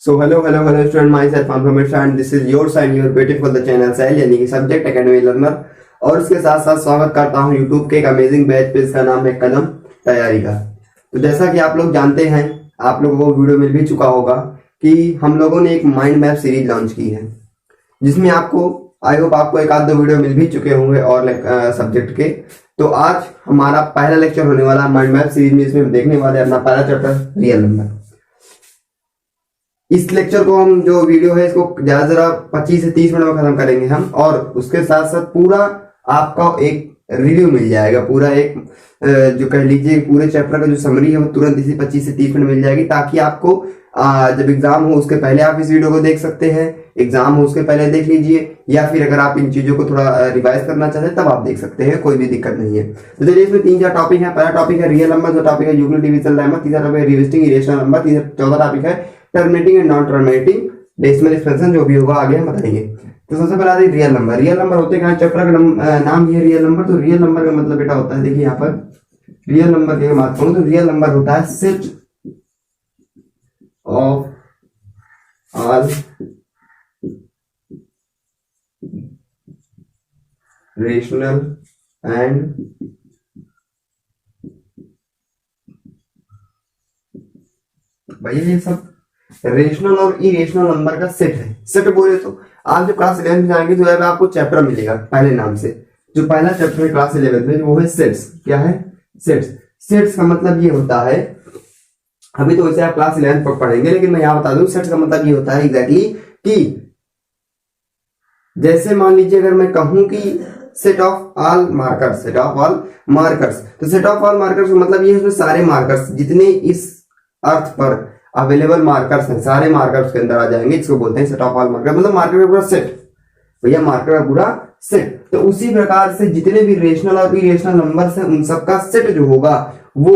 So hello student, myself Anupam and this is your sign, you are waiting for the channel SAIL यानी कि subject academy learner. और उसके साथ साथ स्वागत करता हूं यूट्यूब के एक अमेजिंग बैच पे, इसका नाम है कदम तैयारी का। तो जैसा कि आप लोग जानते हैं, आप लोगों को वीडियो मिल भी चुका होगा कि हम लोगों ने एक माइंड मैप सीरीज लॉन्च की है, जिसमें आपको आई होप आपको एक आध दो वीडियो मिल भी चुके होंगे और सब्जेक्ट के। तो आज हमारा पहला लेक्चर होने वाला माइंड मैप सीरीज में, इसमें हम देखने वाले अपना पहला चैप्टर रियल नंबर। इस लेक्चर को हम जो वीडियो है इसको ज्यादा 25 से 30 मिनट में खत्म करेंगे हम, और उसके साथ साथ पूरा आपका एक रिव्यू मिल जाएगा, पूरा एक जो कह लीजिए पूरे चैप्टर का जो समरी है वो तुरंत इसी 25 से 30 मिनट मिल जाएगी, ताकि आपको जब एग्जाम हो उसके पहले आप इस वीडियो को देख सकते हैं, एग्जाम हो उसके पहले देख लीजिए, या फिर अगर आप इन चीजों को थोड़ा रिवाइज करना चाहते हैं तब आप देख सकते हैं, कोई भी दिक्कत नहीं है। तो चलिए, इसमें 3-4 टॉपिक है। पहला टॉपिक है रियल नंबर, जो टॉपिक है यूक्लिड डिविजन लेमा, तीसरा टॉपिक है रिविजिटिंग इरेशनल नंबर, चौथा टॉपिक है terminating and non terminating decimal expansion, जो भी होगा आगे हम बताएंगे। तो सबसे पहले आते रियल नंबर। रियल नंबर होते हैं, चैप्टर का नाम ये है रियल नंबर। तो रियल नंबर का मतलब बेटा होता है, देखिए यहाँ पर रियल नंबर की बात करूं तो रियल नंबर होता है set of all rational and भैया ये सब रेशनल और इरेशनल नंबर का सेट है। सेट बोले तो आप जब क्लास 11 में जाएंगे तो यहाँ पे आपको चैप्टर मिलेगा पहले नाम से। जो पहला चैप्टर है क्लास 11 में वो है सेट्स। क्या है? सेट्स। सेट्स का मतलब ये होता है, अभी तो वैसे आप क्लास 11 पर पढ़ेंगे, लेकिन मैं यहाँ बता दूं सेट्स का मतलब ये होता है एग्जैक्टली कि जैसे मान लीजिए अगर मैं कहूं कि set of all markers, set of all markers, तो सेट ऑफ ऑल मार्कर्स का मतलब ये है उसमें सारे मार्कर्स जितने इस अर्थ पर अवेलेबल मार्कर्स हैं सारे मार्कर्स के अंदर आ जाएंगे, इसको बोलते हैं सेट ऑफ ऑल मार्कर। मतलब मार्कर का पूरा सेट, भैया मार्कर का पूरा सेट। तो उसी प्रकार से जितने भी रेशनल और इरेशनल नंबर्स हैं उन सबका सेट जो होगा वो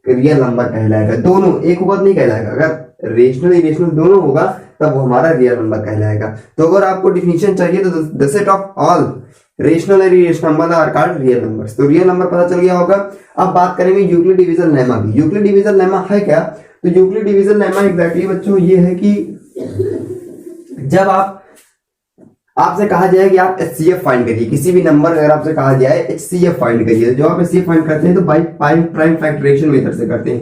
रियल नंबर कहलाएगा। दोनों एक वक्त नहीं कहलाएगा, अगर रेशनल इरेशनल दोनों होगा तब वो हमारा रियल नंबर कहलाएगा। तो अगर आपको डिफिनीशन चाहिए तो the set of all rational और irrational number are called real numbers. तो रियल नंबर पता चल गया होगा। अब बात करेंगे यूक्लिड डिविजन लेमा की। यूक्लिड डिविजन लेमा है क्या? तो यूक्लिड डिवीजन लेमा एग्जैक्टली बच्चों ये है कि जब आपसे कहा जाए कि आप HCF फाइंड करिए, किसी भी नंबर अगर आपसे कहा जाए HCF फाइंड करिए, जो आप HCF फाइंड करते हैं तो बाय प्राइम फैक्टराइजेशन मेथड से करते हैं।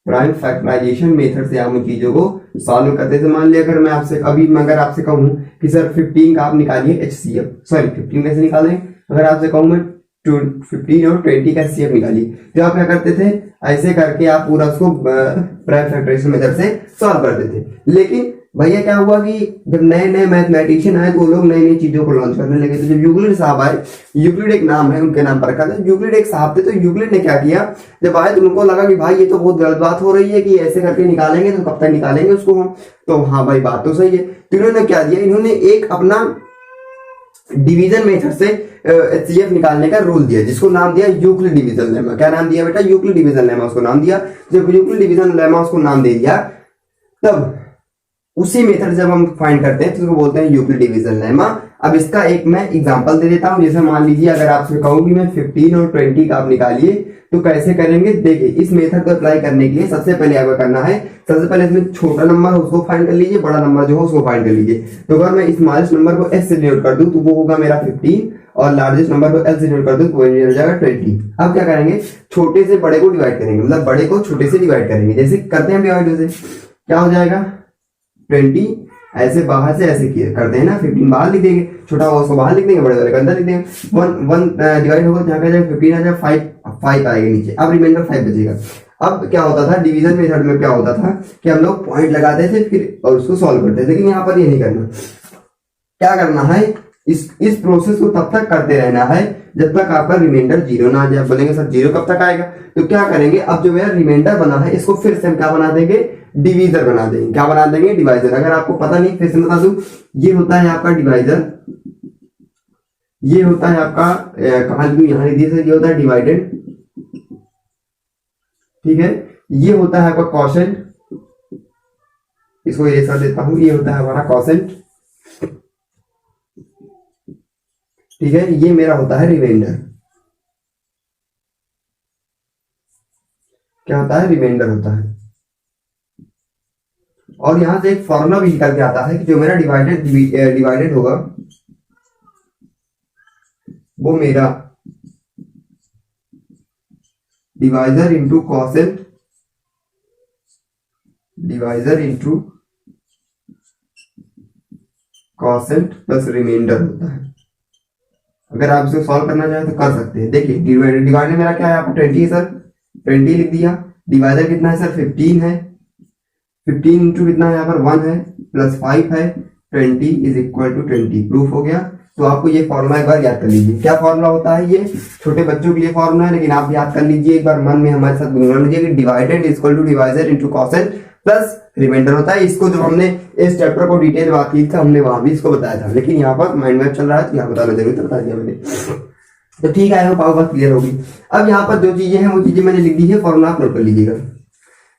प्राइम फैक्टराइजेशन मेथड से आप उन चीजों को सॉल्व करते हैं। मान लिया अगर मैं आपसे अगर आपसे कहूं कि सर 15 का आप निकालिए HCF, सॉरी 15 कैसे निकालें, अगर आपसे कहूं मैं 15 और 20 का HCF निकालिए, तो आप क्या करते थे, ऐसे करके आप पूरा उसको प्राइम फैक्टराइजेशन मेथड से सॉल्व करते थे। लेकिन भैया क्या हुआ कि जब नए नए मैथमेटिशियन आए तो वो लोग नई नई चीजों को लॉन्च करने लगे। तो जब यूक्लिड साहब आए, यूक्लिड एक नाम है, उनके नाम पर रखा था, यूक्लिड एक साहब थे, तो यूक्लिड ने क्या किया, जब आए तो उनको लगा कि भाई ये तो बहुत गलत बात हो रही है कि ऐसे करके निकालेंगे तो कब तक निकालेंगे उसको हम, तो हाँ भाई बात तो सही है। तो इन्होंने क्या दिया, इन्होंने एक अपना डिवीजन मेथड से HCF निकालने का रूल दिया, जिसको नाम दिया यूक्लिड डिवीजन लेमा। क्या नाम दिया बेटा? यूक्लिड डिवीजन लेमा उसको नाम दिया। जब यूक्लिड डिवीजन लेमा उसको नाम दे दिया, तब उसी मेथड जब हम फाइंड करते हैं तो उसको बोलते हैं यूक्लिड डिवीजन लेमा। अब इसका एक मैं एग्जांपल दे देता हूं। जैसे मान लीजिए अगर आपसे कहूं कि मैं 15 और 20 का आप निकालिए, तो कैसे करेंगे देखिए। इस मेथड को अप्लाई करने के लिए सबसे पहले आपको करना है, सबसे पहले इसमें छोटा नंबर हो उसको फाइंड कर लीजिए, बड़ा नंबर जो हो उसको फाइंड कर लीजिए। तो अगर मैं स्मॉलेस्ट नंबर को S से डिनोट कर दूं तो वो होगा मेरा 15, और लार्जेस्ट नंबर को L से डिनोट कर दूं तो वो हो जाएगा 20। अब क्या करेंगे, छोटे से बड़े को डिवाइड करेंगे, मतलब बड़े को छोटे से डिवाइड करेंगे। जैसे करते हैं डिवाइड, जैसे क्या हो जाएगा 20, ऐसे बाहर से ऐसे करते हैं ना, 15 बाहर लिख देंगे, छोटा होगा उसको बाहर लिख देंगे, बड़े वाले का अंदर लिख देंगे। 1 डिवाइड होगा तो यहाँ क्या जाएगा 15 आ जाएगा, 5 आएगा नीचे, अब रिमाइंडर 5 बचेगा। अब क्या होता था डिवीजन मेथड में, क्या होता था कि हम लोग पॉइंट लगाते थे फिर और उसको सॉल्व करते थे, लेकिन यहाँ पर ये नहीं करना। क्या करना है, इस प्रोसेस को तब तक करते रहना है जब तक आपका रिमाइंडर 0 ना आ जाए। बोलेंगे सर 0 कब तक आएगा? तो क्या करेंगे, अब जो मेरा रिमाइंडर बना है इसको फिर से हम क्या बना देंगे, डिवीजर बना देंगे। क्या बना देंगे? डिवाइजर। अगर आपको पता नहीं फिर से बता दूं, ये होता है आपका डिवाइजर, ये होता है आपका कहां लिखूं, यहां लिख दिया सर, ये होता है डिवाइडेड, ठीक है। ये होता है आपका क्वोशेंट, इसको इरेज कर देता हूं, ये होता है हमारा क्वोशेंट, ठीक है। ये मेरा होता है रिमाइंडर। क्या होता है, रिमाइंडर होता है। और यहां से एक फॉर्मूला भी निकल के आता है कि जो मेरा डिवाइडेड होगा वो मेरा divisor into quotient plus remainder होता है। अगर आप इसको सॉल्व करना चाहें तो कर सकते हैं। देखिए डिवाइडर मेरा क्या है, आपको 20 है सर, 20 लिख दिया। डिवाइडर कितना है सर, 15 है। 15 इंटू कितना है यहाँ पर 1 है प्लस 5 है, 20 इज इक्वल टू 20। प्रूफ हो गया। तो आपको ये फॉर्मूला एक बार याद कर लीजिए। क्या फॉर्मूला होता है, ये छोटे बच्चों के लिए फॉर्मूला है, लेकिन आप याद कर लीजिए एक बार मन में हमारे साथ गुनगुना लीजिए कि divided is equal to divisor into quotient plus remainder होता है। इसको जब हमने इस चैप्टर को डिटेल बात की थी हमने वहां भी इसको बताया था, लेकिन यहाँ पर माइंड मैप चल रहा है तो यहाँ बताना जरूरी था, बता दिया मैंने। तो ठीक है, बात क्लियर होगी। अब यहाँ पर जो चीजें हैं वो चीजें मैंने लिख दी है, फॉर्मूला आप नोट कर लीजिएगा।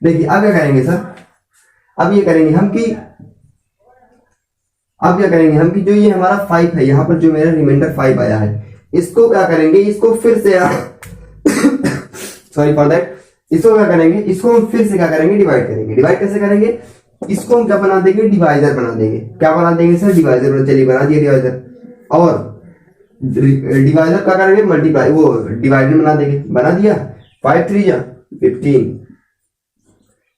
देखिए अब क्या करेंगे सर, अब ये करेंगे हम कि जो ये हमारा 5 है, यहाँ पर जो मेरा रिमाइंडर 5 आया है, इसको क्या करेंगे, इसको फिर से सॉरी फॉर दैट, इसको क्या करेंगे, इसको हम फिर से क्या करेंगे, डिवाइड करेंगे। डिवाइड कैसे करेंगे, इसको हम क्या बना देंगे, डिवाइजर बना देंगे। क्या बना देंगे सर, डिवाइजर। चलिए बना दिया डिवाइजर। और डिवाइजर क्या करेंगे, मल्टीप्लाई, वो डिवाइडर बना देंगे। बना दिया, 5 3 जा 15।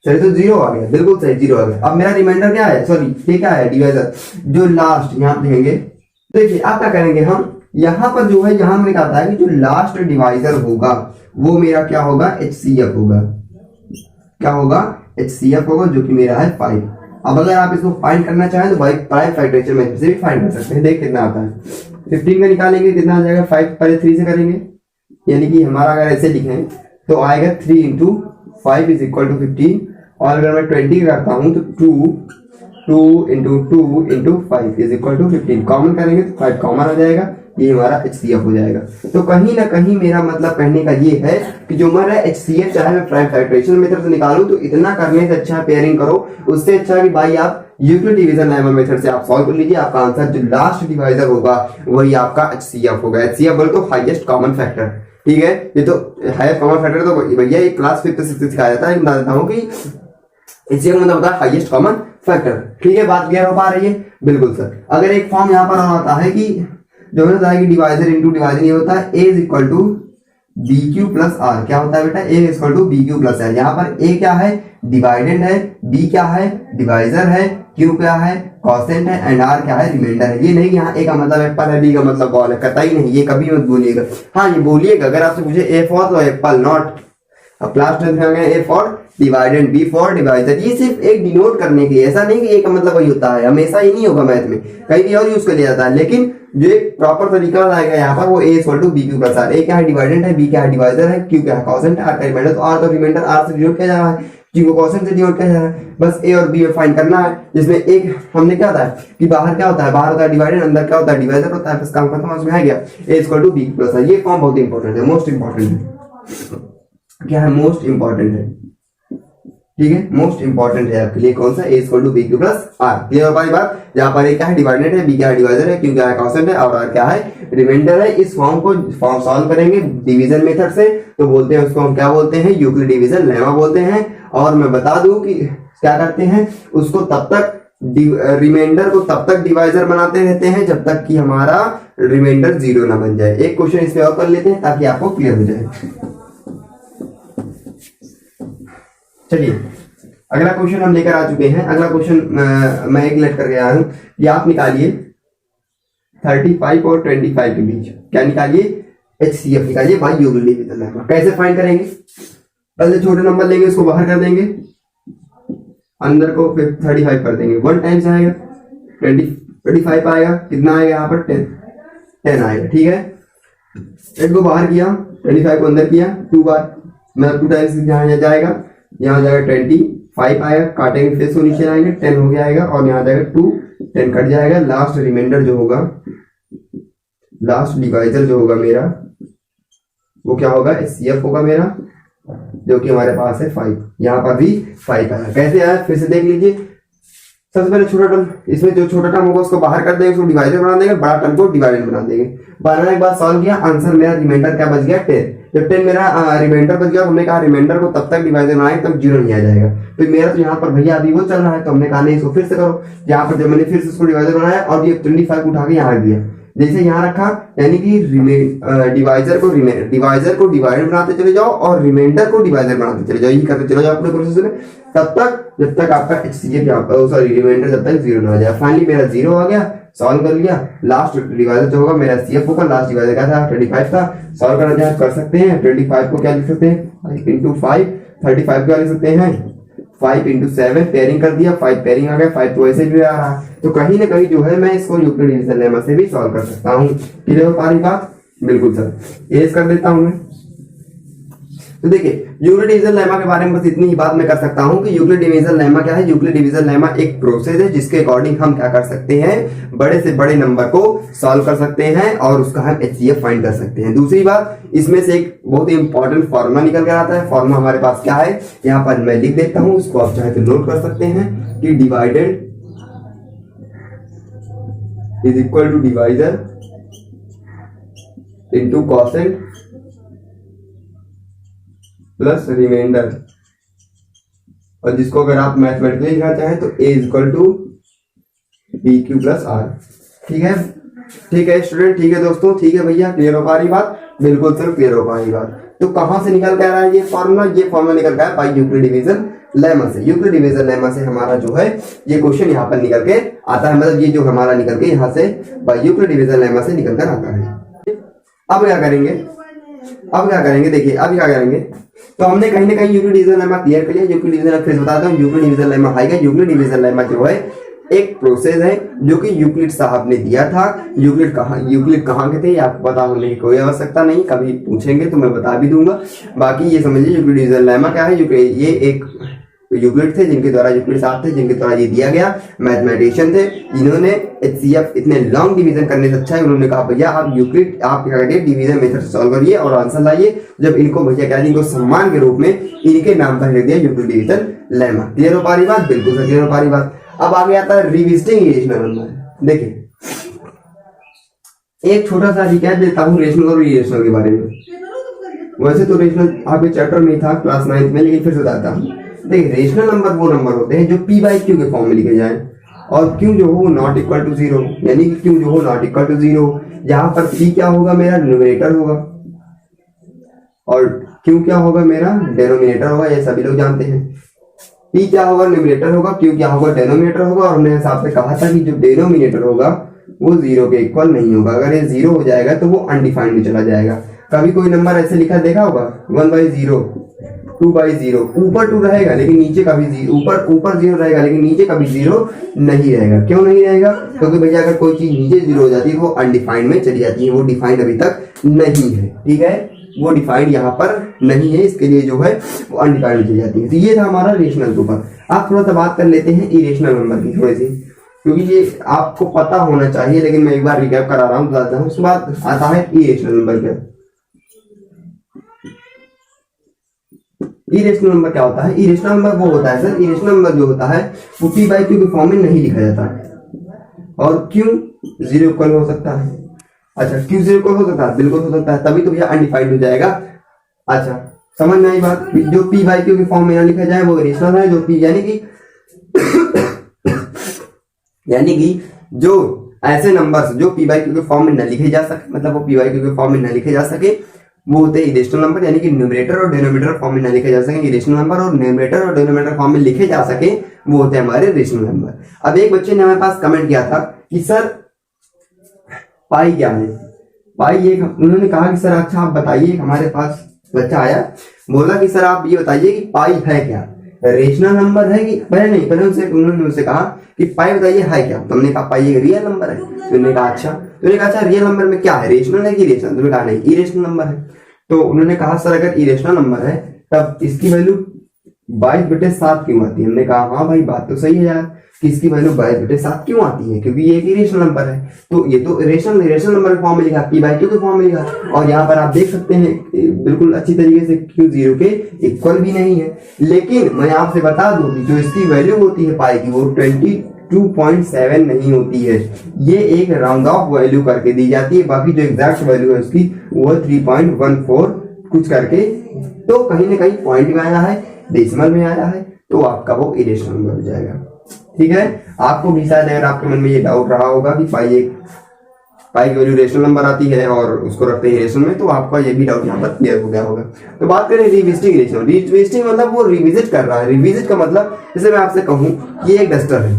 चलिए तो 0 आ गया, बिल्कुल सही 0 आ गया। अब मेरा रिमाइंडर क्या है, सॉरी ये क्या है, डिवाइजर। जो लास्ट यहाँ देंगे, देखिए अब क्या करेंगे हम, यहाँ पर जो है, यहाँ हमने कहा था कि जो लास्ट डिवाइजर होगा वो मेरा क्या होगा, HCF होगा। क्या होगा, HCF होगा, जो कि मेरा है 5। अब अगर आप इसको फाइंड करना चाहें तो भाई प्राइम फैक्टराइजेशन मेथड से भी फाइंड कर सकते हैं। देख कितना आता है, 15 का निकालेंगे कितना आ जाएगा, 5 पहले 3 से करेंगे, यानी कि हमारा अगर ऐसे लिखें तो आएगा 3 इंटू 5 इज इक्वल टू 15। और अगर मैं 20 करता हूं तो 2 into 5 is equal to 15। Common करेंगे तो 5 कॉमन आ जाएगा, ये हमारा HCF हो जाएगा। तो कहीं ना कहीं मेरा मतलब कहने का ये है कि जो हमारा HCF चाहे मैं प्राइम फैक्टराइजेशन मेथड से निकालूं तो इतना करने से अच्छा पेयरिंग करो, उससे अच्छा कि भाई आप यूक्लिड डिवीजन लेमा मेथड से आप सॉल्व कर लीजिए। आपका आंसर जो लास्ट डिवाइजर होगा वही आपका HCF होगा। HCF बोले तो हाईएस्ट कॉमन फैक्टर, ठीक है। ये तो हाईएस्ट कॉमन फैक्टर तो भैया ये क्लास 5th से सिखाया जाता है, बता देता हूँ कि HCF मतलब होता है हाईएस्ट कॉमन फैक्टर। ठीक है, बात क्लियर हो पा रही है, बिल्कुल सर। अगर एक फॉर्म यहाँ पर आता है कि जो होता है कि डिवाइजर इंटू डिवाइजर, ये होता है A is equal to BQ plus R। क्या होता है बेटा, A is equal to BQ plus R। यहाँ पर A क्या है, डिवाइडेंड है, B क्या है, डिवाइजर है, Q क्या है, कॉसेंट है, एंड R क्या है, रिमाइंडर है। ये नहीं यहाँ A का मतलब एप्पल है, B का मतलब बॉल है, कतई नहीं, ये कभी मत बोलिएगा। हाँ ये बोलिएगा अगर आपसे पूछे A फॉर तो एप्पल, नॉट। अब क्लास 10 में A for dividend, B for divisor, ये सिर्फ एक डिनोट करने के, ऐसा नहीं कि A का मतलब वही होता है, हमेशा ही नहीं होगा मैथ में, कहीं भी और यूज कर लिया जाता है। लेकिन जो एक प्रॉपर तरीका आएगा यहाँ पर वो A equal to BQ plus R। A क्या है, डिवाइडेंड है, B क्या है, डिवाइजर है, Q क्या है, कॉसेंट है, R का रिमाइंडर। तो R का रिमाइंडर R से डिनोट किया जा रहा है, Q को कॉसेंट से डिनोट किया जा रहा है। बस A और B फाइंड करना है, जिसमें एक हमने क्या होता है कि बाहर क्या होता है, बाहर होता है डिवाइडेंड, अंदर क्या होता है, डिवाइजर होता है। बस काम खत्म, उसमें आ गया A equal to BQ plus R। ये फॉर्म बहुत इंपॉर्टेंट है, मोस्ट इंपॉर्टेंट है। क्या है, मोस्ट इंपॉर्टेंट है, ठीक है, मोस्ट इंपॉर्टेंट है आपके लिए। कौन सा, A equal to BQ plus R। Clear हो पाई बात। जहां पर A क्या है, डिवाइडेंड है, B क्या है, डिवाइजर है, Q क्या है, कॉसेंट है, और R क्या है, रिमाइंडर है। इस फॉर्म को सॉल्व करेंगे डिवीजन मेथड से, तो बोलते हैं उसको हम क्या बोलते हैं, यूक्लिड डिवीजन लेमा बोलते हैं। और मैं बता दूं कि क्या करते हैं, उसको तब तक रिमाइंडर को तब तक डिवाइजर बनाते रहते हैं जब तक कि हमारा रिमाइंडर 0 ना बन जाए। एक क्वेश्चन इस पे और कर लेते हैं ताकि आपको क्लियर हो जाए। चलिए अगला क्वेश्चन हम लेकर आ चुके हैं। अगला क्वेश्चन मैं एक लेट करके आया हूं, ये आप निकालिए 35 और 25 के बीच। क्या निकालिए, HCF निकालिए भाई, यूक्लिड डिवीजन लेमा। कैसे फाइंड करेंगे, पहले छोटे नंबर लेंगे, उसको बाहर कर देंगे, अंदर को फिर 35 कर देंगे। 1 टाइम्स आएगा 25 आएगा, कितना आएगा यहाँ पर 10 आएगा, ठीक है। 8 को बाहर किया, 25 को अंदर किया 2 बार, मतलब 2 टाइम्स यहाँ जाएगा, यहाँ जाएगा 25 आएगा, काटेंगे फिर से नीचे आएंगे, 10 हो गया आएगा, और यहाँ जाएगा 2, 10 कट जाएगा। लास्ट रिमाइंडर जो होगा, लास्ट डिवाइजर जो होगा मेरा, वो क्या होगा, HCF होगा मेरा, जो कि हमारे पास है 5। यहाँ पर भी 5 आया। कैसे आया फिर से देख लीजिए, सबसे पहले छोटा टर्म, इसमें जो छोटा टर्म होगा उसको बाहर कर देंगे, उसको डिवाइडर बना देंगे, बड़ा टर्म को डिवाइडेड बना देंगे। बनाने के बाद सॉल्व किया, आंसर मेरा रिमाइंडर क्या बच गया 10। जब 10 मेरा रिमाइंडर बच गया, हमने कहा रिमाइंडर को तब तक डिवाइडर बनाएंगे तब 0 नहीं आ जाएगा। तो मेरा तो यहाँ पर भैया अभी वो चल रहा है, तो हमने कहा नहीं इसको फिर से करो। यहाँ पर जब मैंने फिर से उसको डिवाइडर बनाया और ये 25 उठा के यहाँ रख दिया, जैसे यहाँ रखा, यानी कि डिवाइजर को डिवाइडर बनाते चले जाओ और रिमाइंडर को डिवाइडर बनाते चले जाओ, यही करते चले जाओ अपने प्रोसेस में, तब तक जब तक आपका रिमाइंडर जब तक 0 ना आ जाए। फाइनली मेरा 0 आ गया, सॉल्व कर लिया। लास्ट डिवाइजर जो होगा मेरा CF होगा, लास्ट डिवाइजर क्या था 25 था। सॉल्व करना चाहे कर सकते हैं, 25 को क्या लिख सकते हैं 5 × 5, 35 क्या लिख सकते हैं 5 × 7, पेयरिंग कर दिया, 5 पेयरिंग आ गया, 5 तो ऐसे भी आ रहा है। तो कहीं ना कहीं जो है मैं इसको यूक्लिड डिवीजन लेमा से भी सॉल्व कर सकता हूँ। क्लियर हो पारी बात? बिल्कुल सर, एज कर देता हूँ मैं। तो देखिए यूक्लिड डिवीजन लेमा के बारे में बस इतनी ही बात मैं कर सकता हूं कि यूक्लिड डिवीजन लेमा क्या है। यूक्लिड डिवीजन लेमा एक प्रोसेस है जिसके अकॉर्डिंग हम क्या कर सकते हैं, बड़े से बड़े नंबर को सॉल्व कर सकते हैं और उसका हम HCF फाइंड कर सकते हैं। दूसरी बात, इसमें से एक बहुत ही इंपॉर्टेंट फॉर्मूला निकल कर आता है। फॉर्मूला हमारे पास क्या है, यहाँ पर मैं लिख देता हूं, उसको आप चाहे तो नोट कर सकते हैं कि divided is equal to divisor into quotient plus remainder, और जिसको अगर आप मैथमेटिकली लिखना चाहें तो A equal to BQ plus R। ठीक है, ठीक है स्टूडेंट, ठीक है दोस्तों, ठीक है भैया, क्लियर हो पा रही बात? बिल्कुल सर क्लियर हो पा रही बात। तो कहां से निकल के आ रहा है ये फॉर्मूला? ये फॉर्मूला निकल के आया बाय यूक्लिड डिवीजन लेमा से। यूक्लिड डिवीजन लेमा से हमारा जो है ये क्वेश्चन यहाँ पर निकल के आता है, मतलब ये जो हमारा निकल के यहाँ से बाय यूक्लिड डिवीजन लेमा से निकल कर आता है। अब क्या करेंगे, देखिए अब क्या करेंगे, तो हमने कहीं ना कहीं यूक्लिड डिवीजन लेमा क्लियर कर लिया। यूक्लिड डिवीजन फिर बताता हूँ, यूक्लिड डिवीजन लेमा आएगा। यूक्लिड डिवीजन लेमा जो है एक प्रोसेस है जो कि यूक्लिड साहब ने दिया था। यूक्लिड कहाँ के थे आपको पता होने की कोई आवश्यकता नहीं, कभी पूछेंगे तो मैं बता भी दूंगा। बाकी ये समझिए यूक्लिड डिवीजन लेमा क्या है। ये एक यूक्लिड थे जिनके द्वारा, यूक्लिड साहब थे जिनके द्वारा ये दिया गया, मैथमेटिशियन थे जिन्होंने HCF इतने लॉन्ग डिवीजन करने से अच्छा है, उन्होंने कहा भैया आप यूक्लिड आप क्या करिए डिवीजन मेथड से सॉल्व करिए और आंसर लाइए। जब इनको भैया क्या इनको सम्मान के रूप में इनके नाम पर लिख दिया यूक्लिड डिवीजन लेमा। क्लियर हो पा रही बात? बिल्कुल सर क्लियर हो पा रही बात। अब आगे आता है रिविजिटिंग इरेशनल नंबर। देखिए एक छोटा सा रिकैप देता हूँ रेशनल और इरेशनल के बारे में। वैसे तो रेशनल आपके चैप्टर में था क्लास 9th में, लेकिन फिर से बताता हूँ। देखिए रेशनल नंबर वो नंबर होते हैं जो P/Q के फॉर्म में लिखे जाए और Q जो हो नॉट इक्वल टू 0, यानी कि Q जो हो नॉट इक्वल टू 0। यहाँ पर P क्या होगा मेरा न्यूमरेटर होगा और Q क्या होगा मेरा डेनोमिनेटर होगा, ये सभी लोग जानते हैं। P क्या होगा न्यूमरेटर होगा, Q क्या होगा डेनोमिनेटर होगा। और हमने हिसाब से कहा था कि जो डेनोमिनेटर होगा वो 0 के इक्वल नहीं होगा। अगर ये 0 हो जाएगा तो वो अनडिफाइंड में चला जाएगा। कभी कोई नंबर ऐसे लिखा देखा होगा 1/0, 2/0, ऊपर 2 रहेगा लेकिन नीचे कभी 0, ऊपर 0 रहेगा लेकिन नीचे कभी 0 नहीं रहेगा। क्यों नहीं रहेगा? क्योंकि भैया अगर कोई चीज नीचे 0 हो जाती है वो अनडिफाइंड में चली जाती है, वो डिफाइंड अभी तक नहीं है। ठीक है, वो डिफाइंड यहाँ पर नहीं है, इसके लिए जो है वो अनडिफाइंड में चली जाती है। तो ये था हमारा रेशनल के ऊपर। आप थोड़ा सा बात कर लेते हैं इरेशनल नंबर की थोड़ी सी, क्योंकि ये आपको पता होना चाहिए, लेकिन मैं एक बार रिकैप करा रहा हूँ, बताता हूँ। उसके बाद आता है इरेशनल नंबर। क्या इरेशनल नंबर क्या होता है? इरेशनल नंबर वो होता है सर, इरेशनल नंबर जो होता है वो P/Q के फॉर्म में नहीं लिखा जाता और Q 0 इक्वल हो सकता है। अच्छा Q 0 इक्वल हो सकता है, बिल्कुल हो सकता है, तभी तो भैया अनडिफाइंड हो जाएगा। अच्छा समझ में आई बात? जो P/Q के फॉर्म में ना लिखा जाए वो इरेशनल है, जो P यानी कि जो ऐसे नंबर्स जो P/Q के फॉर्म में न लिखे जा सके, मतलब वो P/Q के फॉर्म में न लिखे जा सके, वो होते हैं इरेशनल नंबर। यानी कि न्यूमरेटर और डिनोमिनेटर फॉर्म में न लिखे जा सके इरेशनल नंबर, और न्यूमरेटर और डिनोमिनेटर फॉर्म में लिखे जा सके वो होते हैं हमारे रेशनल नंबर। अब एक बच्चे ने हमारे पास कमेंट किया था कि सर पाई क्या है? पाई एक उन्होंने कहा कि सर अच्छा आप बताइए, हमारे पास बच्चा आया बोला कि सर आप ये बताइए कि पाई है क्या, रेशनल नंबर है कि पहले उन्होंने उनसे कहा कि पाई बताइए है क्या। तो हमने कहा पाई एक रियल नंबर है। तो उन्होंने कहा अच्छा, तो उन्होंने कहा अच्छा रियल नंबर में क्या है, रेशनल है कि इरेशनल? तो उन्होंने कहा नहीं इरेशनल नंबर है। तो उन्होंने कहा सर अगर इरेशनल नंबर है तब इसकी वैल्यू 22/7 क्यों आती है? हमने कहा हाँ भाई बात तो सही है यार, कि इसकी वैल्यू 22/7 क्यों आती है, क्योंकि ये एक इरेशनल नंबर है। तो ये तो रेशनल नंबर के फॉर्म में लिखा, P/Q के फॉर्म में लिखा, और यहाँ पर आप देख सकते हैं बिल्कुल अच्छी तरीके से Q 0 के इक्वल भी नहीं है। लेकिन मैं आपसे बता दूं कि जो इसकी वैल्यू होती है पाई की वो 2.7 नहीं होती है, ये एक राउंड ऑफ वैल्यू करके दी जाती है, बाकी जो एग्जैक्ट वैल्यू है उसकी वो 3.14 कुछ करके, तो कहीं ना कहीं पॉइंट में आया है, डेसिमल में आया है, तो आपका वो इरेशनल नंबर हो जाएगा। ठीक है, आपको भी शायद अगर आपके मन में ये डाउट रहा होगा कि पाई की वैल्यू रेशनल नंबर आती है और उसको रखते हैं रेशनल में, तो आपका ये भी डाउट यहाँ पर क्लियर हो गया होगा। तो बात करें रिविजिटिंग रेशनल। रिविजिटिंग मतलब वो रिविजिट कर रहा है। रिविजिट का मतलब जैसे मैं आपसे कहूँ ये एक डस्टर है,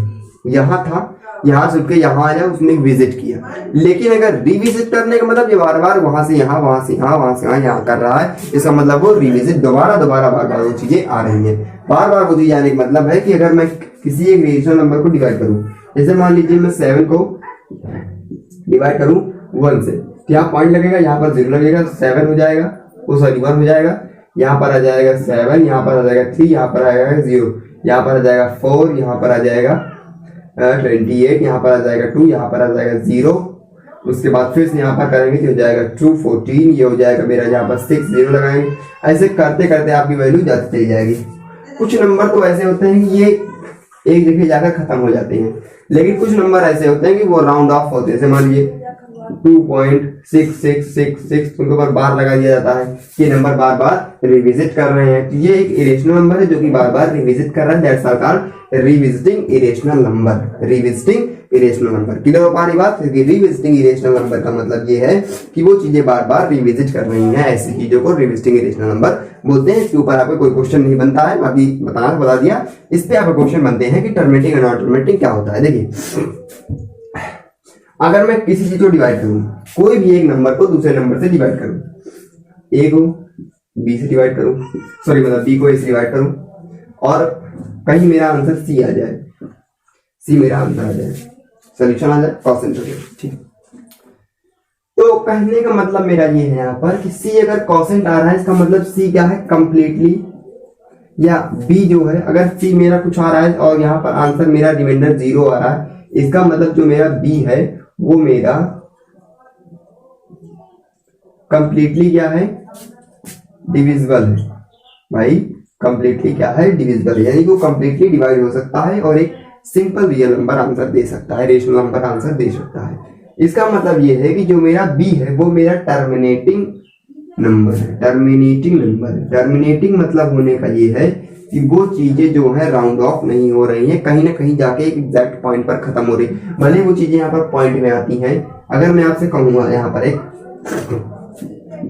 यहाँ था, यहाँ से उठ के यहाँ आया, उसने विजिट किया, लेकिन अगर रिविजिट करने का मतलब ये बार बार वहां से यहाँ, वहां से यहाँ, वहां से यहाँ कर रहा है, इसका मतलब वो रिविजिट दोबारा दोबारा बार बार वो चीजें आ रही है। बार बार वो चीजें आने का मतलब है कि अगर मैं किसी एक रेशनल नंबर को डिवाइड करूं, जैसे मान लीजिए मैं 7 को डिवाइड करूं 1 से, तो यहाँ पॉइंट लगेगा, यहाँ पर 0 लगेगा, 7 हो जाएगा, वो सॉरी 1 हो जाएगा, यहाँ पर आ जाएगा 7, यहाँ पर आ जाएगा 3, यहाँ पर आ जाएगा 0, यहाँ पर आ जाएगा 4, यहाँ पर आ जाएगा 28, यहाँ पर आ जाएगा 2, यहाँ पर आ जाएगा 0, उसके बाद फिर से यहाँ पर करेंगे तो हो जाएगा 2, 14, ये हो जाएगा मेरा, यहाँ पर 6, 0 लगाएंगे। ऐसे करते करते आपकी वैल्यू जाती चली जाएगी। कुछ नंबर तो ऐसे होते हैं कि ये एक जगह जाकर खत्म हो जाते हैं, लेकिन कुछ नंबर ऐसे होते हैं कि वो राउंड ऑफ होते हैं। जैसे मान लीजिए 2.6666, उनके ऊपर बार लगा दिया जाता है, ये नंबर बार बार रिविजिट कर रहे हैं, ये एक इरेशनल नंबर है जो कि बार बार रिविजिट कर रहा है, that's are called revisiting irrational number. Revisiting irrational number clear हो पा रही बात? रिविजिटिंग इरेशनल नंबर का मतलब ये है कि वो चीजें बार बार रिविजिट कर रही हैं, ऐसी चीजों को रिविजिटिंग इरेशनल नंबर बोलते हैं। इसके ऊपर आपको कोई क्वेश्चन नहीं बनता है, बाकी बता दिया। इस पे आपको क्वेश्चन बनते हैं कि टर्मिनेटिंग और नॉन टर्मिनेटिंग क्या होता है। देखिए, अगर मैं किसी चीज को डिवाइड करूं, कोई भी एक नंबर को दूसरे नंबर से डिवाइड करूं, ए को बी से डिवाइड करूं, सॉरी मतलब बी को ए से डिवाइड करूं, और कहीं मेरा आंसर सी आ जाए, सी मेरा आंसर आ जाए, सोल्यूशन आ जाए, क्वेश्चन ठीक। तो कहने का मतलब मेरा ये है यहाँ पर कि सी अगर क्वेश्चन आ रहा है, इसका मतलब सी क्या है, कंप्लीटली, या बी जो है अगर सी मेरा कुछ आ रहा है और यहाँ पर आंसर मेरा रिमाइंडर 0 आ रहा है, इसका मतलब जो मेरा बी है वो मेरा कंप्लीटली क्या है, डिविजिबल है भाई, कंप्लीटली क्या है, डिविजिबल है, यानी कि वो कंप्लीटली डिवाइड हो सकता है और एक सिंपल रियल नंबर आंसर दे सकता है, रेशनल नंबर आंसर दे सकता है। इसका मतलब ये है कि जो मेरा बी है वो मेरा टर्मिनेटिंग नंबर है, टर्मिनेटिंग नंबर है। टर्मिनेटिंग मतलब होने का ये है कि वो चीजें जो है राउंड ऑफ नहीं हो रही हैं, कहीं ना कहीं जाके एक एग्जैक्ट पॉइंट पर खत्म हो रही, भले वो चीजें यहाँ पर पॉइंट में आती हैं। अगर मैं आपसे कहूंगा यहाँ पर एक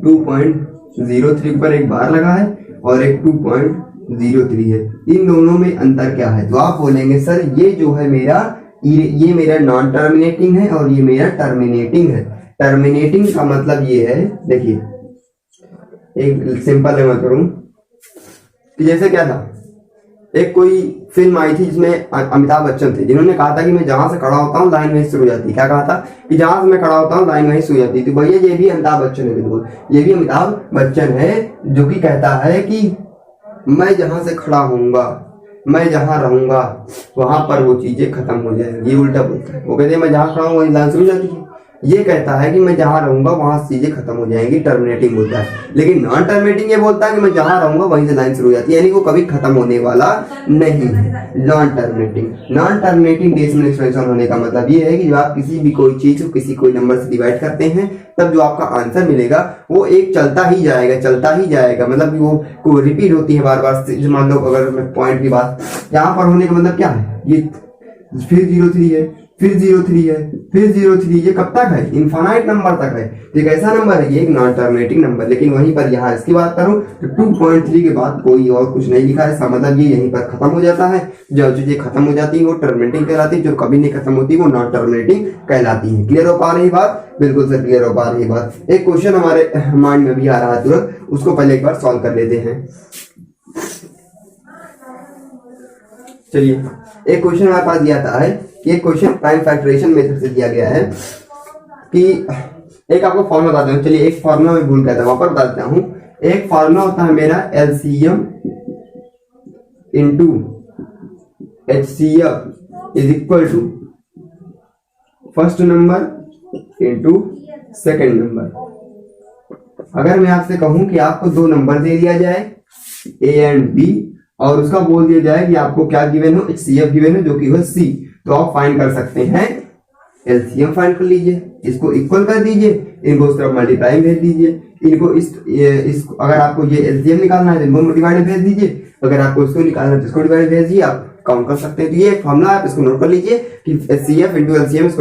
2.03 पर एक बार लगा है और एक 2.03 है, इन दोनों में अंतर क्या है, तो आप बोलेंगे सर ये जो है मेरा, ये मेरा नॉन टर्मिनेटिंग है और ये मेरा टर्मिनेटिंग है। टर्मिनेटिंग का मतलब ये है, देखिए एक सिंपल मैं करूं कि जैसे क्या था, एक कोई फिल्म आई थी जिसमें अमिताभ बच्चन थे, जिन्होंने कहा था कि मैं जहां से खड़ा होता हूँ लाइन वहीं शुरू हो जाती है। क्या कहा था कि जहां से मैं खड़ा होता हूँ लाइन वहीं शुरू हो जाती है। तो भैया ये भी अमिताभ बच्चन है, बिल्कुल ये भी अमिताभ बच्चन है, जो कि कहता है कि मैं जहां से खड़ा होऊंगा, मैं जहां रहूंगा वहां पर वो चीजें खत्म हो जाएंगी। ये उल्टा बोलता है, वो कहते हैं मैं जहां खड़ा हूँ वहीं लाइन शुरू हो जाती है। ये कहता है कि मैं जहां रहूंगा वहां चीजें खत्म हो जाएंगी, टर्मिनेटिंग बोलता है। लेकिन नॉन टर्मिनेटिंग ये बोलता है कि मैं जहां रहूंगा वहीं से लाइन शुरू हो जाती है, यानी वो कभी खत्म होने वाला नहीं है। नॉन टर्मिनेटिंग डेसिमल एक्सपेंशन होने का मतलब ये है कि जब आप किसी भी कोई चीज को किसी कोई नंबर से डिवाइड करते हैं, तब जो आपका आंसर मिलेगा वो एक चलता ही जाएगा, मतलब वो रिपीट होती है बार बार। मान लो अगर मैं पॉइंट की बात, यहाँ पर होने का मतलब क्या है, ये फिर 03 है, फिर 03 है, फिर 03, ये कब तक है, इनफाइनाइट नंबर तक है। एक ऐसा नंबर है, ये एक नॉन टर्मिनेटिंग नंबर। लेकिन वहीं पर यहाँ इसकी बात करूं तो 2.3 के बाद कोई और कुछ नहीं लिखा है, इसका मतलब ये यहीं पर खत्म हो जाता है। जो चीजें खत्म हो जाती है वो टर्मिनेटिंग कहलाती है, जो कभी नहीं खत्म होती वो नॉन टर्मिनेटिंग कहलाती है। क्लियर हो पा रही बात? बिल्कुल सर क्लियर हो पा रही बात। एक क्वेश्चन हमारे माइंड में भी आ रहा है तुरंत, उसको पहले एक बार सॉल्व कर लेते हैं। चलिए, एक क्वेश्चन हमारे पास दिया था है, ये क्वेश्चन प्राइम फैक्टराइजेशन मेथड से दिया गया है कि एक आपको फॉर्मूला बता दूं। चलिए, एक फॉर्मूला में भूल गया था, वहां पर बता देता हूं। एक फॉर्मूला होता है मेरा LCM into HCF is equal to first number into second number. अगर मैं आपसे कहूं कि आपको दो नंबर दे दिया जाए A एंड B, और उसका बोल दिया जाए कि आपको क्या गिवन हो, HCF गिवन हो जो कि हो C, तो आप फाइंड कर सकते हैं, एलसीएम फाइंड कर लीजिए, इसको इक्वल कर दीजिए, इनको उस तरफ मल्टीप्लाई भेज दीजिए, इनको इस अगर आपको ये एलसीएम निकालना है तो इनको मल्टीप्लाई भेज दीजिए, अगर आपको इसको निकालना है तो इसको डिवाइड भेज दीजिए, आप काउंट कर सकते हैं। तो ये एक फॉर्मूला आप इसको नोट कर लीजिए कि HCF into LCM is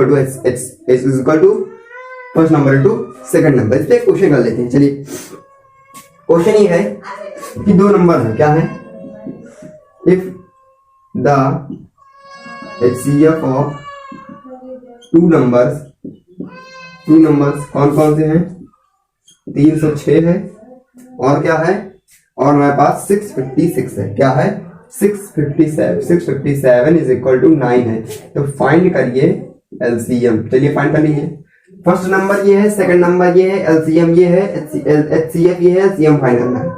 equal to first number into second number. इस पे एक क्वेश्चन कर लेते हैं। चलिए क्वेश्चन ये है कि दो नंबर है, क्या है, if the HCF of two numbers कौन कौन से हैं, 306 है और क्या है, और हमारे पास 656 है, क्या है 657 इज इक्वल टू 9 है। तो फाइंड करिए एलसीएम। चलिए फाइंड कर लीजिए। फर्स्ट नंबर ये है, सेकंड नंबर ये है, एलसीएम ये है, HCF ये है, एलसीएम फाइंड करना है।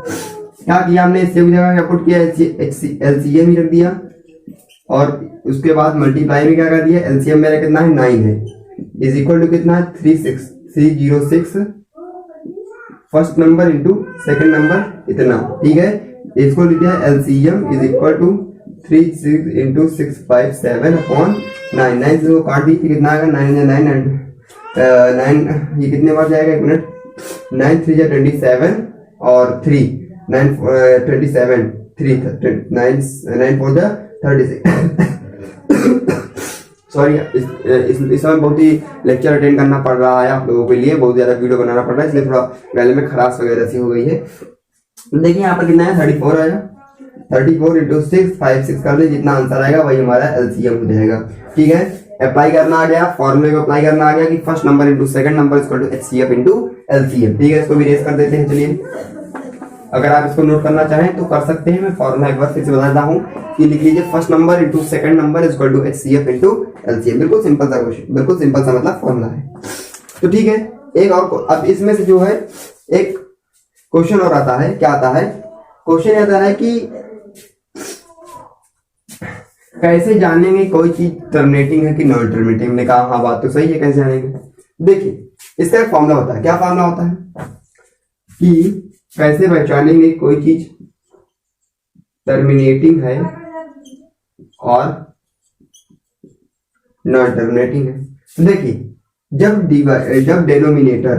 क्या किया हमने, इससे जगह क्या पुट किया, एलसीएम ही रख दिया और उसके बाद मल्टीप्लाई में क्या कर दिया, एलसीएम मेरा कितना है 9 है, इज इक्वल टू कितना है 306 first number into second number इतना, ठीक है। इसको लिख दिया LCM is equal to 36 into 657 upon 9। 9 से काट दी कितना आएगा, 9 ये कितने बार जाएगा, एक मिनट, 9 3 जा 27 और 3 9 27 3 9 4 जा 36 सॉरी, इस समय बहुत ही लेक्चर अटेंड करना पड़ रहा है आप लोगों के लिए, बहुत ज्यादा वीडियो बनाना पड़ रहा है, इसलिए थोड़ा गले में खराश वगैरह सी हो गई है। देखिए यहाँ पर कितना है, 34 आएगा, 34 इंटू 656 कर दे, जितना आंसर आएगा वही हमारा एलसीएम हो जाएगा, ठीक है। अप्लाई करना आ गया, फॉर्मूले को अप्लाई करना आ गया कि first number into second number equal to HCF into LCM, ठीक है। इसको भी रेस कर देते हैं। चलिए अगर आप इसको नोट करना चाहें तो कर सकते हैं, मैं फॉर्मूला एक बार फिर से बता देता हूँ कि लिख लीजिए first number into second number equal to HCF into LCM. बिल्कुल सिंपल सा क्वेश्चन, बिल्कुल सिंपल सा मतलब फॉर्मूला है। तो ठीक है, एक और अब इसमें से जो है एक क्वेश्चन और आता है, क्या आता है, क्वेश्चन आता है कि कैसे जानेंगे कोई चीज टर्मिनेटिंग है कि नॉन टर्मिनेटिंग। ने कहा हाँ बात तो सही है, कैसे जानेंगे। देखिए इसका एक फॉर्मूला होता है, क्या फॉर्मूला होता है कि कैसे पहचानेंगे कोई चीज टर्मिनेटिंग है और नॉन टर्मिनेटिंग है। तो देखिए जब डेनोमिनेटर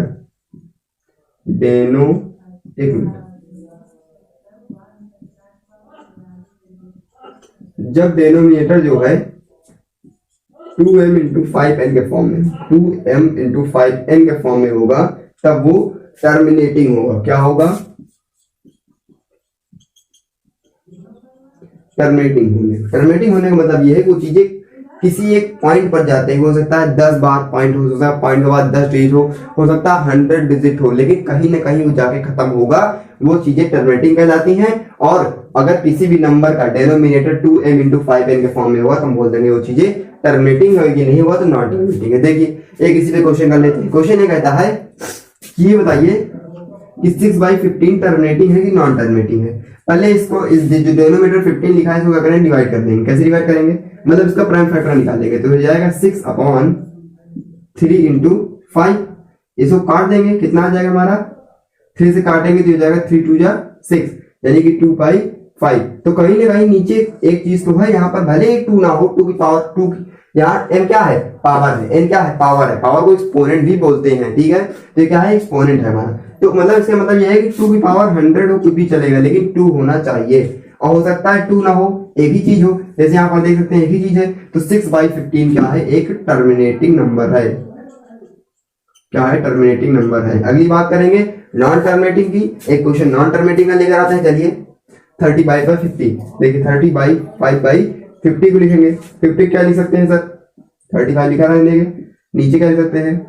एक मिनट, जब डेनोमिनेटर जो है 2m इंटू 5n के फॉर्म में, 2m इंटू 5n के फॉर्म में होगा, तब वो टर्मिनेटिंग होगा। क्या होगा, टर्मिनेटिंग होने का मतलब ये है कि वो चीजें किसी एक पॉइंट पर जाते हैं। हो सकता है 10 बार पॉइंट हो सकता है, पॉइंट के बाद 10 डिजिट हो सकता है 100 डिजिट हो, लेकिन कहीं ना कहीं वो जाके खत्म होगा, वो चीजें टर्मिनेटिंग कहलाती हैं। और अगर किसी भी नंबर का डेनोमिनेटर 2m इंटू 5n के फॉर्म में होगा तो हम बोल देंगे वो चीजें टर्मिनेटिंग होगी, नहीं होगा तो नॉन टर्मिनेटिंग है। देखिए एक इसी पे क्वेश्चन कर लेते हैं। क्वेश्चन ये कहता है कि ये बताइए कि 6/15 टर्मिनेटिंग है कि नॉन टर्मिनेटिंग है। पहले इसको इस जो डेनोमिनेटर 15 लिखा है इसको क्या करेंगे, डिवाइड कर देंगे। कैसे डिवाइड करेंगे, मतलब इसका प्राइम फैक्टर निकालेंगे तो हो जाएगा 6/3 इंटू 5। इसको काट देंगे, कितना आ जाएगा हमारा, 3 से काटेंगे तो हो जाएगा 3 2 जा 6, यानी कि 2/5। तो कहीं ना कहीं नीचे एक चीज तो है, यहाँ पर भले ही 2 ना हो, 2 की पावर 2 यहाँ n क्या है, पावर है, n क्या है, पावर है, पावर को एक्सपोनेंट भी बोलते हैं, ठीक है। तो क्या है, एक्सपोनेंट है हमारा। तो मतलब इसका मतलब यह है कि 2 की पावर 100 हो कुछ भी चलेगा, लेकिन 2 होना चाहिए। और हो सकता है 2 ना हो, एक ही चीज हो, जैसे यहाँ पर देख सकते हैं एक ही चीज है। तो 6/15 क्या है, एक टर्मिनेटिंग नंबर है। क्या है, टर्मिनेटिंग नंबर है। अगली बात करेंगे नॉन टर्मिनेटिंग की। एक क्वेश्चन नॉन टर्मिनेटिंग का लेकर आते हैं। चलिए 30/50, देखिए 30/5/50 को लिखेंगे। 50 क्या लिख सकते हैं सर, 35 लिखा रहने देंगे। नीचे क्या लिख सकते हैं,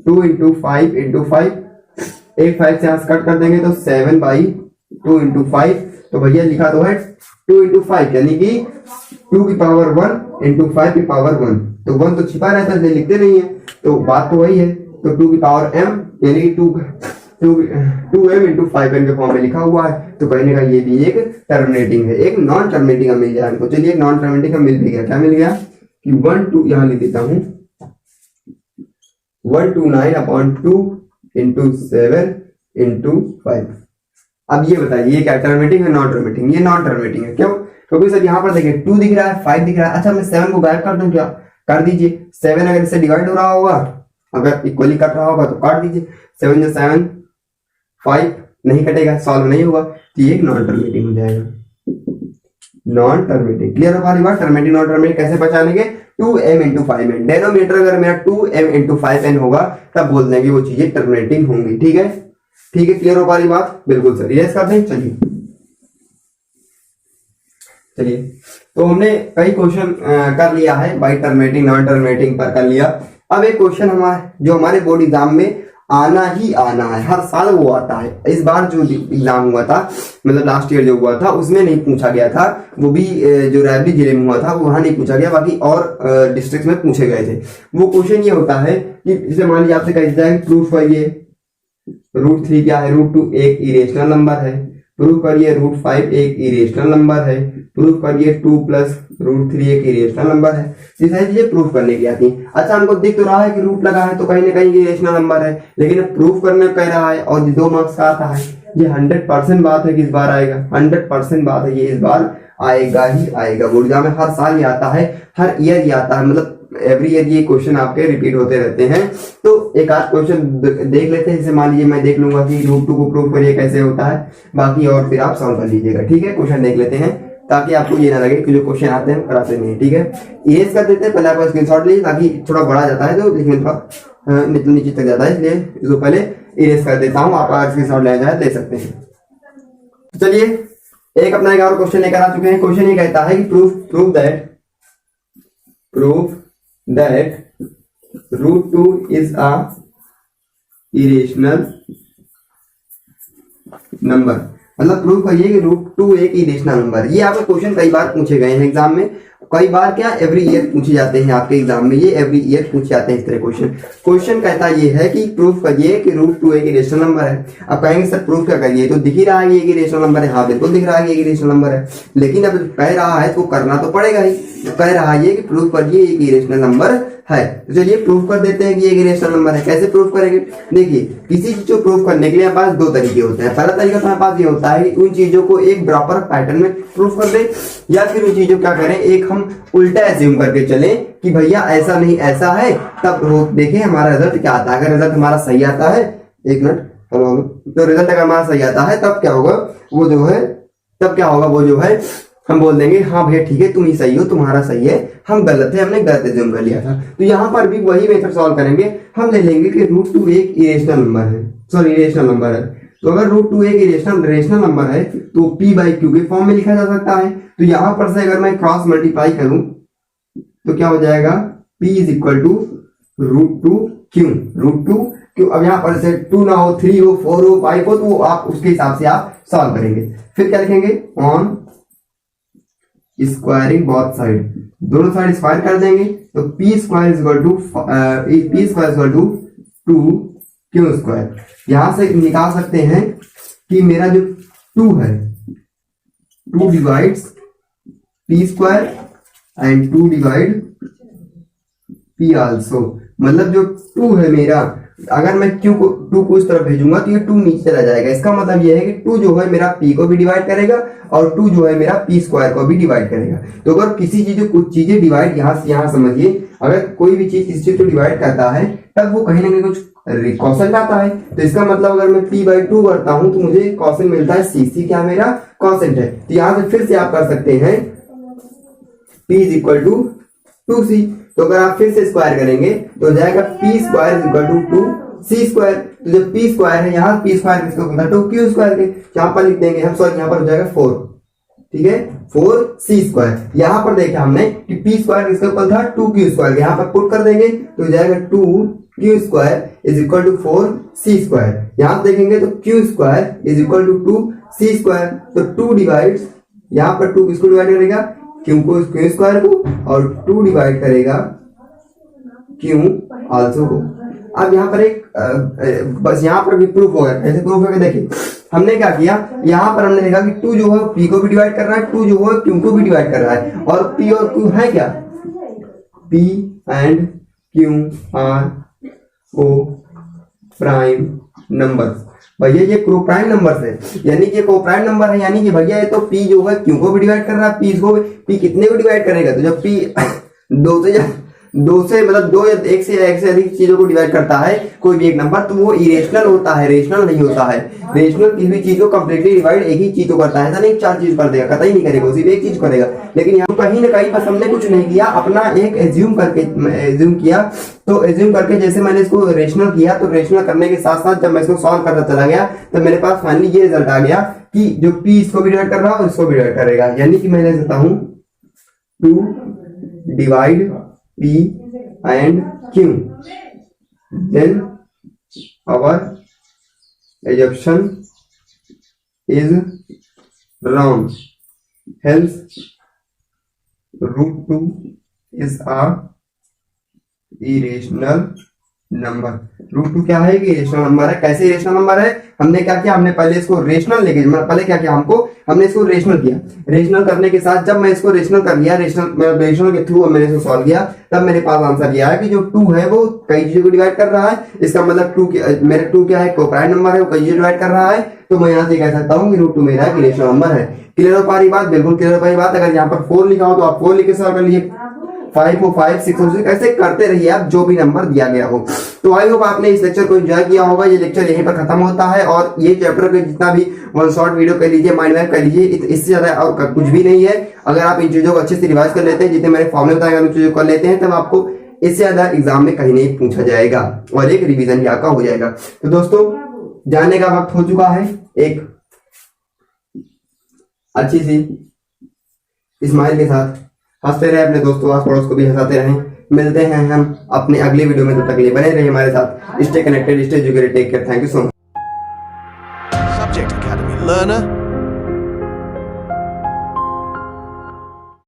2 इंटू 5 इंटू 5, एक 5 से यहाँ कट कर देंगे तो 7/2 इंटू 5। तो भैया लिखा तो है 2 इंटू 5, यानी कि 2 की पावर 1 इंटू 5 की पावर 1। तो 1 तो छिपा रहता है, लिखते नहीं है, तो बात तो वही है। तो 2 की पावर m, यानी कि 2m इंटू 5n के फॉर्म में लिखा हुआ है। तो कहने का ये भी एक टर्मिनेटिंग है। एक नॉन टर्मिनेटिंग का मिल गया हमको। चलिए एक नॉन टर्मिनेटिंग का मिल भी गया। क्या मिल गया कि 1 2 यहां लिख देता हूं, 129/2 इंटू 7 इंटू 5। अब ये बताइए ये क्या टर्मिनेटिंग है, नॉन टर्मिनेटिंग। ये नॉन टर्मिनेटिंग है। क्यों, क्योंकि सर यहाँ पर देखिए 2 दिख रहा है, 5 दिख रहा है। अच्छा मैं 7 को गायब कर दूं क्या? कर दीजिए। 7 अगर इससे डिवाइड हो रहा होगा, अगर इक्वली कट रहा होगा तो काट दीजिए। 7 जो 7, 5 नहीं कटेगा, सॉल्व नहीं होगा, तो ये एक नॉन टर्मिनेटिंग हो जाएगा। नॉन टर्मिनेटिंग क्लियर हो पारी बात? टर्मिनेटिंग नॉन टर्मिनेटिंग कैसे पहचानेंगे? 2m इंटू 5n, डेनोमीटर अगर मेरा 2m इंटू 5n होगा तब बोल देंगे वो चीजें टर्मिनेटिंग होंगी। ठीक है, ठीक है, क्लियर हो पारी बात? बिल्कुल सर, इरेज कर दें। चलिए तो हमने कई क्वेश्चन कर लिया है बाई टर्मिनेटिंग नॉन टर्मिनेटिंग पर कर लिया। अब एक क्वेश्चन जो हमारे बोर्ड एग्जाम में आना ही आना है, हर साल वो आता है। इस बार जो एग्जाम हुआ था, मतलब लास्ट ईयर जो हुआ था, उसमें नहीं पूछा गया था, वो भी जो रायबरेली जिले में हुआ था वहां नहीं पूछा गया, बाकी और डिस्ट्रिक्ट में पूछे गए थे। वो क्वेश्चन ये होता है कि जैसे मान लीजिए आपसे कह जाए प्रूफ करिए √3 क्या है, √2 एक इरेशनल नंबर है, प्रूफ करिए √5 एक इरेशनल नंबर है, प्रूफ करिए 2 प्लस √3 एक इरेशनल नंबर है। ये सारी चीजें प्रूफ करने की आती हैं। अच्छा हमको दिख तो रहा है कि रूट लगा है तो कहीं ना कहीं इरेशनल नंबर है, लेकिन अब प्रूफ करने कह रहा है और 2 मार्क्स का आता है। ये 100% बात है कि इस बार आएगा, 100% बात है ये इस बार आएगा ही आएगा। बोर्ड एग्जाम में हर साल ये आता है, हर ईयर ये आता है, मतलब एवरी ईयर ये क्वेश्चन आपके रिपीट होते रहते हैं। तो एक आध क्वेश्चन देख लेते हैं। जैसे मान लीजिए मैं देख लूंगा कि √2 को प्रूफ करिए कैसे होता है, बाकी और फिर आप सॉल्व कर लीजिएगा। ठीक है, क्वेश्चन देख लेते हैं ताकि आपको ये ना लगे कि जो क्वेश्चन आते हैं कराते नहीं। ठीक है, इरेज कर देते हैं, पहले आप स्क्रीनशॉट लीजिए ताकि थोड़ा बड़ा जाता है तो लिखने थोड़ा नीचे तक जाता है, इसलिए इसको पहले इरेज कर देता हूँ। आप स्क्रीनशॉट ले जाए ले सकते हैं। तो चलिए एक अपना एक और क्वेश्चन लेकर आ चुके हैं। क्वेश्चन ये कहता है कि proof that √2 is a irrational number, मतलब प्रूव करिए कि √2 एक इरेशनल नंबर। ये आपके क्वेश्चन कई बार पूछे गए हैं एग्जाम में, कई बार क्या एवरी ईयर पूछे जाते हैं आपके एग्जाम में, ये एवरी ईयर पूछे जाते हैं इस तरह क्वेश्चन कहता ये है कि प्रूफ करिए कि √2 एक इरेशनल नंबर है। अब कहेंगे सर प्रूफ क्या करिए, तो दिख ही रहा है ये इरेशनल नंबर है। हाँ बिल्कुल दिख रहा है ये इरेशनल नंबर है, लेकिन अब कह रहा है तो करना तो पड़ेगा ही। तो कह रहा है कि प्रूफ करिए एक इरेशनल नंबर है, तो चलिए प्रूफ कर देते हैं कि एक इरेशनल नंबर है। कैसे प्रूफ करेंगे? देखिए किसी चीज को प्रूफ करने के लिए हमारे पास 2 तरीके होते हैं। पहला तरीका तो हमारे पास ये होता है कि उन चीजों को एक प्रॉपर पैटर्न में प्रूफ कर दे, या फिर उन चीजों क्या करें, एक हम उल्टा एज्यूम करके चलें कि भैया ऐसा नहीं ऐसा है, तब देखें हमारा रिजल्ट क्या आता है। अगर रिजल्ट हमारा सही आता है, एक मिनट, तो रिजल्ट अगर हमारा सही आता है तब क्या होगा, वो जो है हम बोल देंगे हाँ भैया ठीक है तुम ही सही हो, तुम्हारा सही है, हम गलत है, हमने गलत एज्यूम कर लिया था। तो यहाँ पर भी वही मेथड सॉल्व करेंगे। हम ले लेंगे कि √2 एक इरेशनल नंबर है, तो अगर √2 एक इरेशनल नंबर है तो p/q के फॉर्म में लिखा जा सकता है। तो यहाँ पर से अगर मैं क्रॉस मल्टीप्लाई करूं तो क्या हो जाएगा, p = √2q। अब यहाँ पर से 2 ना हो, 3 हो, 4 हो, 5 हो, तो आप उसके हिसाब से आप सॉल्व करेंगे। फिर क्या लिखेंगे, ऑन स्क्वायरिंग बोथ साइड, दोनों साइड स्क्वायर कर देंगे तो p² = 2q²। यहां से निकाल सकते हैं कि मेरा जो 2 है, 2 divides p² and 2 divide p also, मतलब जो 2 है मेरा, अगर मैं q को 2 को इस तरफ भेजूंगा तो ये 2 नीचे चला जाएगा। इसका मतलब ये है कि 2 जो है मेरा p को भी डिवाइड करेगा और 2 जो है मेरा p² को भी डिवाइड करेगा। तो अगर किसी चीज कुछ चीजें डिवाइड यहां से यहां समझिए, अगर कोई भी चीज किसी चीज को डिवाइड करता है तब वो कहीं ना कहीं कुछ कॉसेंट आता है। तो इसका मतलब अगर मैं p/2 करता हूं तो मुझे कॉसेंट मिलता है c क्या मेरा कॉसेंट है। तो यहां से फिर से आप कर सकते हैं p = 2c। तो अगर आप फिर से स्क्वायर करेंगे तो हो जाएगा p² = 2c²। तो जब p² है, यहाँ p² किसको बोलता है, 2q² के, यहाँ पर लिख देंगे हम, सॉरी यहाँ पर हो जाएगा 4, ठीक है, 4c²। यहाँ पर देखा हमने कि p² किसका इक्वल था, 2q², यहाँ पर पुट कर देंगे तो हो जाएगा 2q² = 4c²। यहाँ देखेंगे तो q² = 2c²। तो 2 डिवाइड्स, यहाँ पर 2 किसको डिवाइड करेगा, q को, और 2 डिवाइड करेगा q आल्सो को। अब यहाँ पर एक बस यहाँ पर भी प्रूफ होगा। कैसे प्रूफ होगा, देखिए हमने क्या किया, यहाँ पर हमने देखा कि 2 जो है p को भी डिवाइड कर रहा है, 2 जो है q को भी डिवाइड कर रहा है, और p और q है क्या, p एंड q आर को प्राइम नंबर्स, भैया ये कोप्राइम नंबर है, यानी कि कोप्राइम नंबर है, यानी कि भैया ये तो पी जो है क्यू को भी डिवाइड कर रहा है, पी को पी कितने को डिवाइड करेगा, तो जब पी दो से मतलब दो या एक से अधिक चीजों को डिवाइड करता है कोई भी एक नंबर, तो वो इरेशनल होता है, रेशनल नहीं होता है। रेशनल किसी भी चीज को कंप्लीटली डिवाइड एक ही चीज को करता है, ऐसा नहीं चार चीज कर देगा, कतई नहीं करेगा, सिर्फ एक चीज करेगा। लेकिन यहाँ कहीं ना कहीं बस हमने कुछ नहीं किया, अपना एक एज्यूम किया। तो एज्यूम करके जैसे मैंने इसको रेशनल किया, तो रेशनल करने के साथ साथ जब मैं इसको सॉल्व करता चला गया तो मेरे पास फाइनली ये रिजल्ट आ गया कि जो पी इसको भी डिवाइड कर रहा है और इसको भी डिवाइड करेगा, यानी कि मैं ले सकता हूं 2 divide P and Q, then our assumption is wrong, hence √2 is a irrational number. √2 क्या है कि इरेशनल नंबर है। कैसे इरेशनल नंबर है, हमने क्या किया, हमने पहले इसको रेशनल लेके पहले क्या किया, हमने इसको रेशनल किया। रेशनल करने के साथ जब मैं इसको रेशनल कर लिया, रेशनल के थ्रू मैंने इसको सॉल्व किया, तब मेरे पास आंसर ये आया कि जो 2 है वो कई चीजों को डिवाइड कर रहा है। इसका मतलब 2 मेरे 2 क्या है, कोप्राइम नंबर है, वो कई चीजें डिवाइड कर रहा है। तो मैं यहाँ से कह सकता हूँ कि √2 मेरा एक इरेशनल नंबर है। क्लियर हो पा रही बात? बिल्कुल क्लियर हो पा रही बात। अगर यहाँ पर 4 लिखा हो तो आप 4 लिख के सॉल्व कर लीजिए, 5 को 5, 6 को 6, ऐसे करते रहिए आप, जो भी नंबर दिया गया हो। तो आई होप आपने इस लेक्चर को एंजॉय किया होगा। ये लेक्चर यहीं पर खत्म होता है और ये चैप्टर का जितना भी वन शॉट वीडियो कर लीजिए, माइंड मैप कर लीजिए, इससे ज्यादा और कुछ भी नहीं है। अगर आप इन चीजों को अच्छे से रिवाइज कर लेते हैं, जितने मैंने फॉर्मूले बताए उन चीजों को कर लेते हैं, तब आपको इससे ज्यादा एग्जाम में कहीं नहीं पूछा जाएगा और एक रिविजन भी आपका हो जाएगा। तो दोस्तों जाने का वक्त हो चुका है, एक अच्छी सी स्माइल के साथ हंसते रहे, अपने दोस्तों आस पड़ोस को भी हंसाते रहें। मिलते हैं हम अपने अगले वीडियो में, तब तक के लिए बने रहिए हमारे साथ। Stay connected, stay educated, take care, thank you so much. Subject Academy Learner